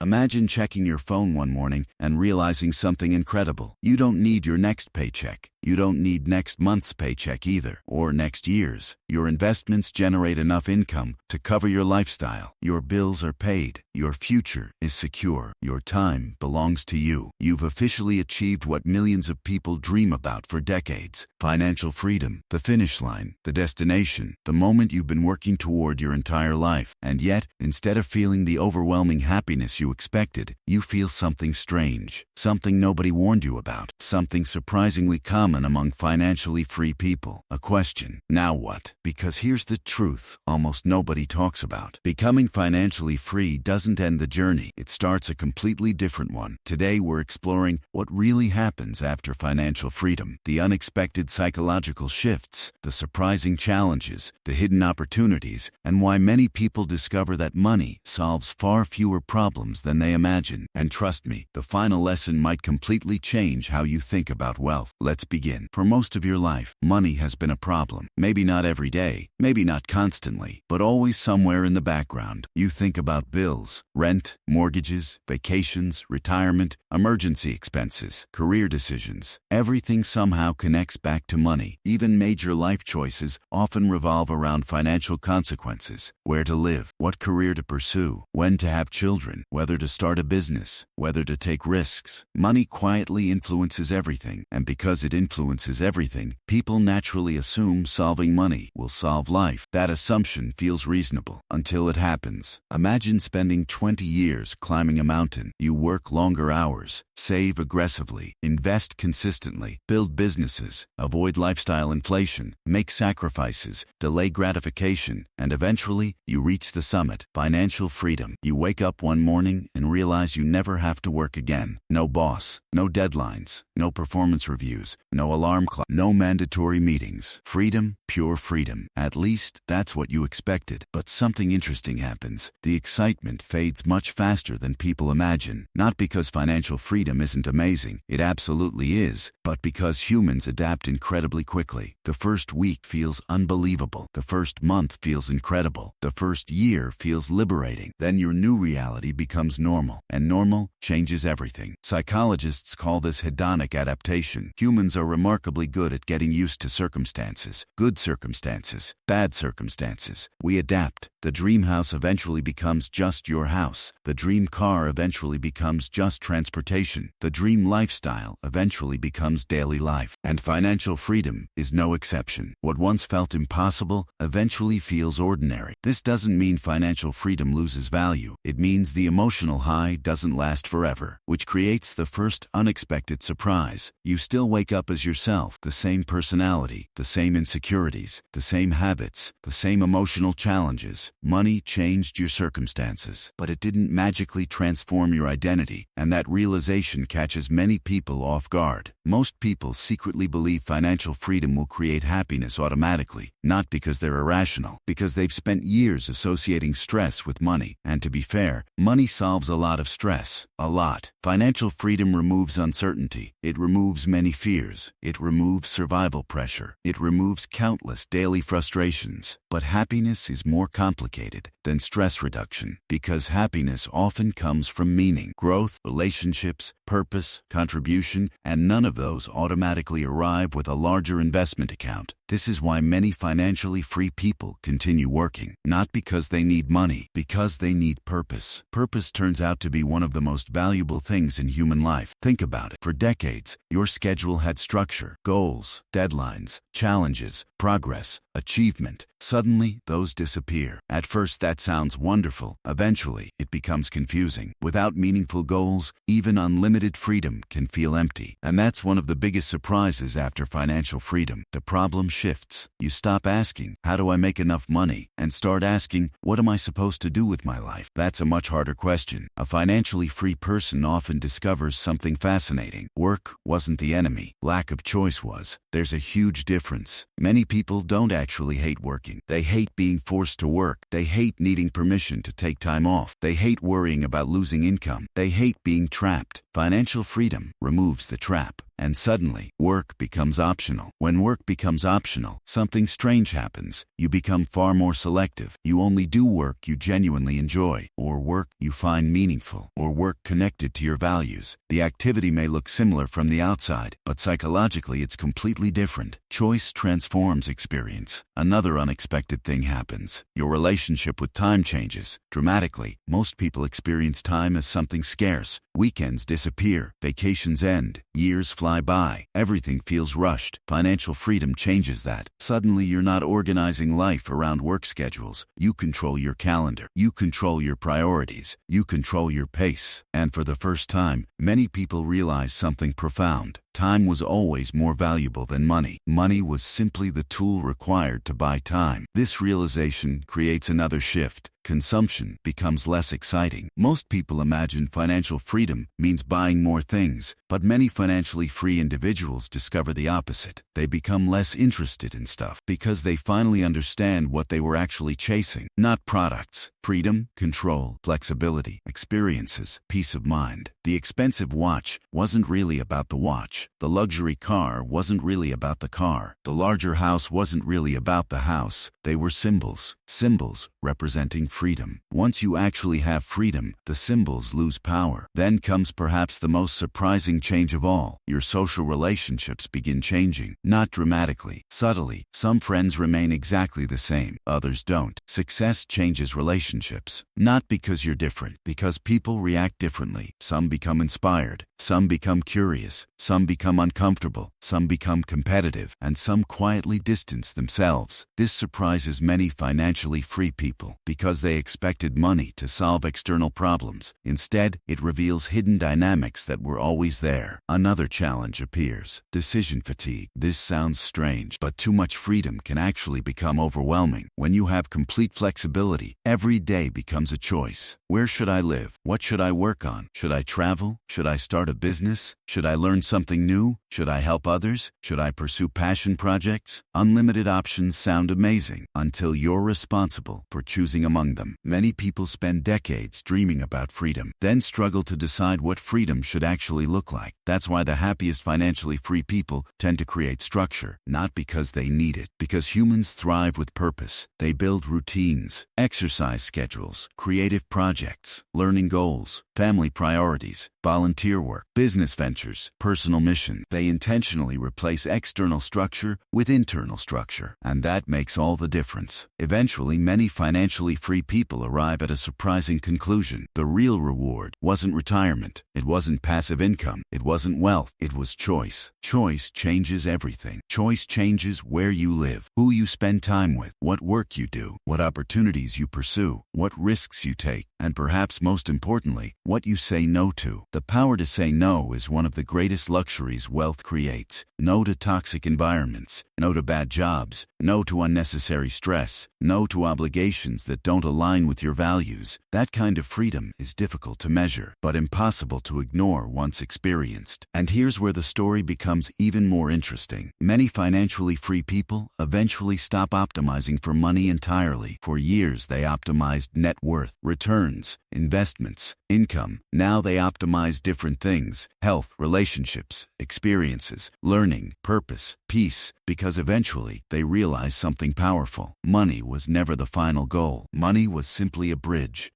Imagine checking your phone one morning and realizing something incredible. You don't need your next paycheck. You don't need next month's paycheck either, or next year's. Your investments generate enough income to cover your lifestyle. Your bills are paid. Your future is secure. Your time belongs to you. You've officially achieved what millions of people dream about for decades. Financial freedom, the finish line, the destination, the moment you've been working toward your entire life. And yet, instead of feeling the overwhelming happiness you expected, you feel something strange, something nobody warned you about, something surprisingly common among financially free people. A question: now what? Because here's the truth almost nobody talks about. Becoming financially free doesn't end the journey. It starts a completely different one. Today we're exploring what really happens after financial freedom, the unexpected psychological shifts, the surprising challenges, the hidden opportunities, and why many people discover that money solves far fewer problems than they imagine. And trust me, the final lesson might completely change how you think about wealth. Let's begin. For most of your life, money has been a problem. Maybe not every day, maybe not constantly, but always somewhere in the background. You think about bills, rent, mortgages, vacations, retirement, emergency expenses, career decisions. Everything somehow connects back to money. Even major life choices often revolve around financial consequences. Where to live, what career to pursue, when to have children, whether to start a business, whether to take risks. Money quietly influences everything, and because it influences everything, people naturally assume solving money will solve life. That assumption feels reasonable until it happens. Imagine spending 20 years climbing a mountain. You work longer hours, save aggressively, invest consistently, build businesses, avoid lifestyle inflation, make sacrifices, delay gratification, and eventually you reach the summit, financial freedom. You wake up one morning and realize you never have to work again. No boss, no deadlines, no performance reviews, no alarm clock, no mandatory meetings. Freedom, pure freedom. At least that's what you expected. But something interesting happens. The excitement fades much faster than people imagine. Not because financial freedom isn't amazing, it absolutely is, but because humans adapt incredibly quickly. The first week feels unbelievable. The first month feels incredible. The first year feels liberating. Then your new reality becomes normal, and normal changes everything. Psychologists call this hedonic adaptation. Humans are remarkably good at getting used to circumstances. Good circumstances, bad circumstances. We adapt. The dream house eventually becomes just your house. The dream car eventually becomes just transportation. The dream lifestyle eventually becomes daily life. And financial freedom is no exception. What once felt impossible eventually feels ordinary. This doesn't mean financial freedom loses value. It means the emotional high doesn't last forever, which creates the first unexpected surprise. You still wake up as yourself, the same personality, the same insecurities, the same habits, the same emotional challenges. Money changed your circumstances, but it didn't magically transform your identity, and that realization catches many people off guard. Most people secretly believe financial freedom will create happiness automatically, not because they're irrational, because they've spent years associating stress with money. And to be fair, money solves a lot of stress. A lot. Financial freedom removes uncertainty. It removes many fears. It removes survival pressure. It removes countless daily frustrations. But happiness is more complicated than stress reduction, because happiness often comes from meaning, growth, relationships, purpose, contribution, and none of those automatically arrive with a larger investment account. This is why many financially free people continue working, not because they need money, because they need purpose. Purpose turns out to be one of the most valuable things in human life. Think about it. For decades, your schedule had structure, goals, deadlines, challenges, progress, achievement. Suddenly, those disappear. At first, that sounds wonderful. Eventually, it becomes confusing. Without meaningful goals, even unlimited freedom can feel empty. And that's one of the biggest surprises after financial freedom. The problem shifts. You stop asking, how do I make enough money? And start asking, what am I supposed to do with my life? That's a much harder question. A financially free person often discovers something fascinating. Work wasn't the enemy. Lack of choice was. There's a huge difference. Many people don't actually hate working. They hate being forced to work. They hate needing permission to take time off. They hate worrying about losing income. They hate being trapped. Financial freedom removes the trap. And suddenly, work becomes optional. When work becomes optional, something strange happens. You become far more selective. You only do work you genuinely enjoy, or work you find meaningful, or work connected to your values. The activity may look similar from the outside, but psychologically it's completely different. Choice transforms experience. Another unexpected thing happens. Your relationship with time changes dramatically. Most people experience time as something scarce. Weekends disappear, vacations end, years fly by, everything feels rushed. Financial freedom changes that. Suddenly you're not organizing life around work schedules. You control your calendar. You control your priorities. You control your pace. And for the first time, many people realize something profound. Time was always more valuable than money. Money was simply the tool required to buy time. This realization creates another shift. Consumption becomes less exciting. Most people imagine financial freedom means buying more things, but many financially free individuals discover the opposite. They become less interested in stuff because they finally understand what they were actually chasing. Not products. Freedom, control, flexibility, experiences, peace of mind. The expensive watch wasn't really about the watch. The luxury car wasn't really about the car. The larger house wasn't really about the house. They were symbols. Symbols representing freedom. Once you actually have freedom, the symbols lose power. Then comes perhaps the most surprising change of all. Your social relationships begin changing. Not dramatically, subtly. Some friends remain exactly the same. Others don't. Success changes relationships. Not because you're different, because people react differently. Some become inspired. Some become curious. Some become uncomfortable. Some become competitive. And some quietly distance themselves. This surprises many financially free people because they expected money to solve external problems. Instead, it reveals hidden dynamics that were always there. Another challenge appears. Decision fatigue. This sounds strange, but too much freedom can actually become overwhelming. When you have complete flexibility, every day becomes a choice. Where should I live? What should I work on? Should I travel? Should I start a business? Should I learn something new? Should I help others? Should I pursue passion projects? Unlimited options sound amazing until you're responsible for choosing among them. Many people spend decades dreaming about freedom, then struggle to decide what freedom should actually look like. That's why the happiest financially free people tend to create structure, not because they need it, because humans thrive with purpose. They build routines, exercise schedules, creative projects, learning goals, family priorities, volunteer work, business ventures, personal mission. They intentionally replace external structure with internal structure, and that makes all the difference. Eventually, many financially free people arrive at a surprising conclusion. The real reward wasn't retirement. It wasn't passive income. It wasn't wealth. It was choice. Choice changes everything. Choice changes where you live, who you spend time with, what work you do, what opportunities you pursue, what risks you take, and perhaps most importantly, what you say no to. The power to say no is one of the greatest luxuries wealth creates. No to toxic environments, no to bad jobs, no to unnecessary stress, no to obligations that don't align with your values. That kind of freedom is difficult to measure, but impossible to ignore once experienced. And here's where the story becomes even more interesting. Many financially free people eventually stop optimizing for money entirely. For years they optimized net worth, returns, investments, income. Now they optimize different things: health, relationships, experiences, learning, purpose, peace, because eventually they realize something powerful. Money was never the final goal. Money was simply a bridge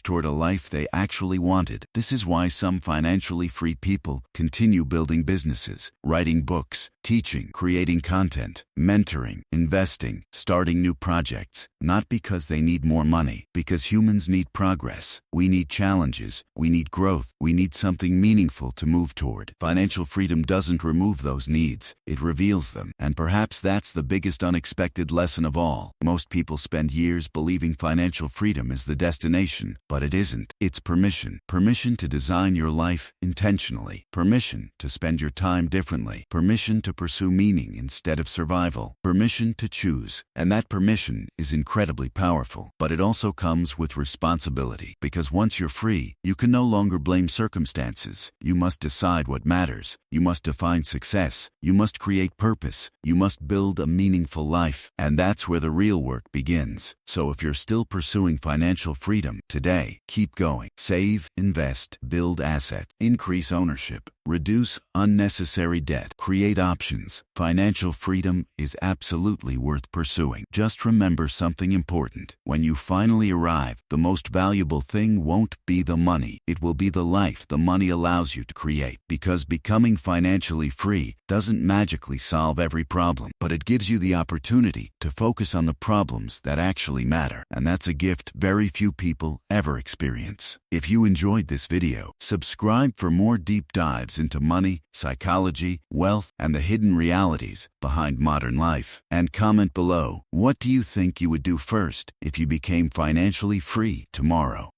toward a life they actually wanted. This is why some financially free people continue building businesses, writing books, teaching, creating content, mentoring, investing, starting new projects, not because they need more money, because humans need progress. We need challenges. We need growth. We need something meaningful to move toward. Financial freedom doesn't remove those needs. It reveals them. And perhaps that's the biggest unexpected lesson of all. Most people spend years believing financial freedom is the destination, but it isn't. It's permission. Permission to design your life intentionally. Permission to spend your time differently. Permission to pursue meaning instead of survival, permission to choose. And that permission is incredibly powerful. But it also comes with responsibility, because once you're free, you can no longer blame circumstances. You must decide what matters. You must define success. You must create purpose. You must build a meaningful life. And that's where the real work begins. So if you're still pursuing financial freedom today, keep going. Save, invest, build assets, increase ownership, reduce unnecessary debt, create options. Financial freedom is absolutely worth pursuing. Just remember something important. When you finally arrive, the most valuable thing won't be the money. It will be the life the money allows you to create. Because becoming financially free doesn't magically solve every problem, but it gives you the opportunity to focus on the problems that actually matter. And that's a gift very few people ever experience. If you enjoyed this video, subscribe for more deep dives into money, psychology, wealth, and the hidden realities behind modern life. And comment below, what do you think you would do first if you became financially free tomorrow?